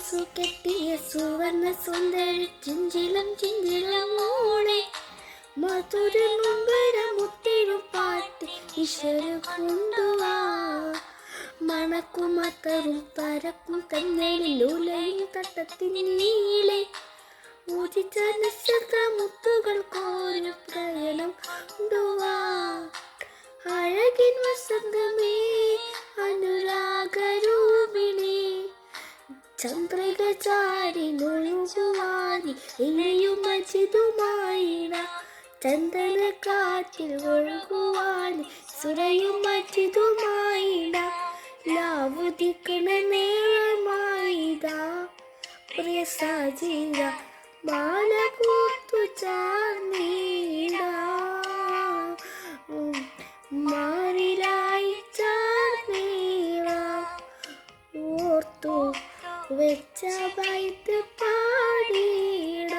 കൊലുസു കെട്ടിയ സുവർണ്ണ സുന്ദരി ചിഞ്ചിലം ചിഞ്ചിലം മോളെ മധുര മുമ്പര മുത്തിരും പാട്ടി ഈശ്വര കൊണ്ടുവാ മണക്കും അത്തറും പരക്കും തന്നേലിൽ ഉലയും തട്ടത്തിന് നീളെ ഊതിച്ച നക്ഷത്ര മുത്തുകൾ കോരു പ്രയണം കൊണ്ടുവാ അഴകിൻ വസന്തമേ അനുരാഗരൂപിണി ചന്ദ്രിക ചാരിനൊഴുകുവാനി ഇനിയും മജിതുമായിട ചന്ദന കാറ്റിൽ ഒഴുകുവാനി സുരയും മജിതുമായിട ലാവുദിക്കണ നേരമായിതാ പ്രിയ സാജിത മാല കൂർത്തു ചാർന്നീട മാറിലായി ചാർന്നീട ഓർത്തു വെച്ച വൈത്ത് പാടിട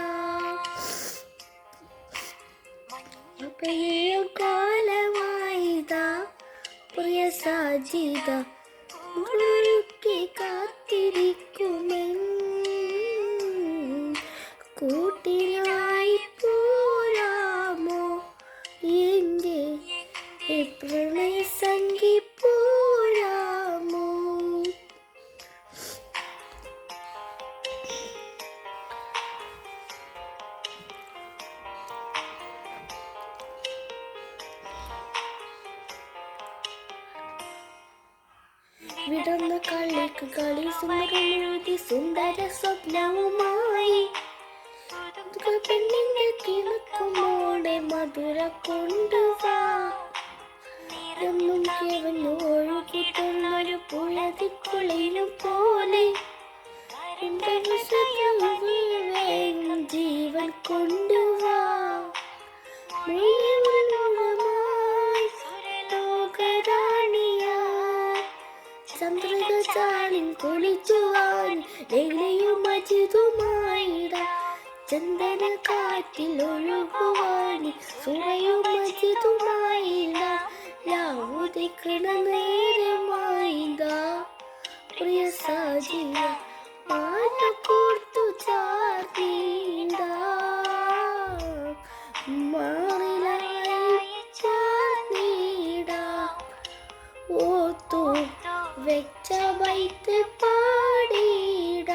പ്രിയ കാലമായിതാ പ്രിയ സാജിത മുറുക്കി കാത്തിരിക്കുമെൻ കൂട്ടിനായി പോരാമോ എൻ്റെ പ്രണയ സംഗി പോരാമോ വിടന്ന കളിക്ക് കളി സുന്ദരമൂർത്തി സുന്ദര സ്വപ്നവുമായി പെണ്ണിന്റെ കിണക്കുമോടെ മധുര കൊണ്ടുവാ എന്നും കേവന്നു ഒഴുകി തൊന്നൊരു പുഴതിക്കുള്ളിലും പോലെ ജീവൻ കൊണ്ടുവാ ചന്ദ്രിക ചാലിൻ കുളിച്ചുവാൻ ലൈലയും മജിതുമായിട ചന്ദന കാറ്റിൽ ഒഴുകുവാനി സുരയും മജിതുമായിട ലാവുദിക്കണ നേരമായിട പ്രിയ സാജിയ മാല കോർത്തു ചാർന്നീട മാറിലായി ചാർന്നീട ഓർത്തു വെച്ച വൈത്ത് പാടിട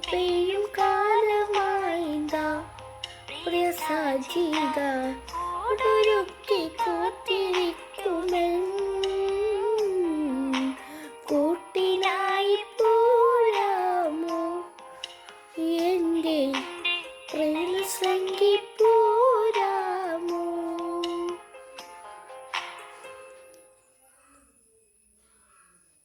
പെയ്യും കാലമായിതാ പ്രിയ സാജിത ഒടുക്കി കൂട്ടി